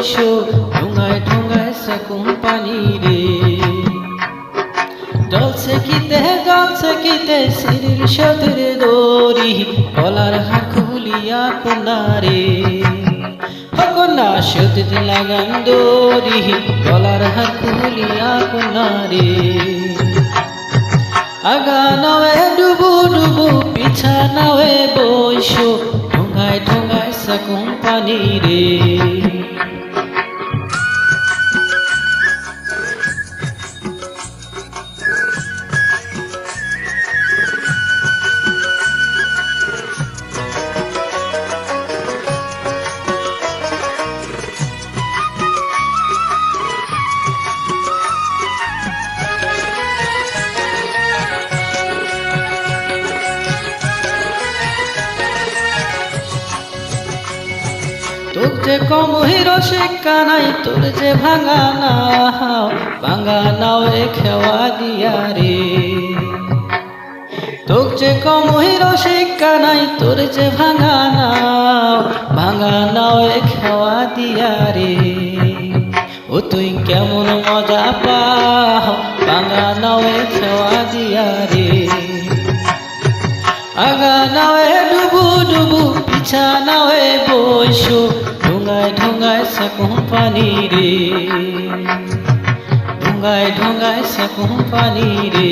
বইসো ঢোঙায় ঢোঙায় সাকুম পানি রে। জলছে কিতে সিঁড়ির সাথের দড়ি, গলার হার খুলিয়া কন্যারে কন্যা সতীর লাগান দড়ি, গলার হার খুলিয়া কন্যারে। আগা নাওয়ে ডুবু ডুবু পিছা নাওয়ে বইসো ঢোঙায় ঢোঙায় সাকুম পানি রে। তোর যে কম হিরো শিক্ষা নাই, তোর যে ভাঙা নাও এ খেওয়া দিয়া রে। তোর যে কম হিরো শিক্ষা নাই, তোর যে ভাঙা নাও এ খেওয়া দিয়া রে। ও তুই কেমন মজা পাও ভাঙা নাও এ খেওয়া দিয়া রে। আগা নাওয়ে ডুবু ডুবু পিছা নাওয়ে বইসো ঢোঙায় ঢোঙায় সাকুম পানি রে। ঢোঙায় ঢোঙায় সাকুম পানি রে।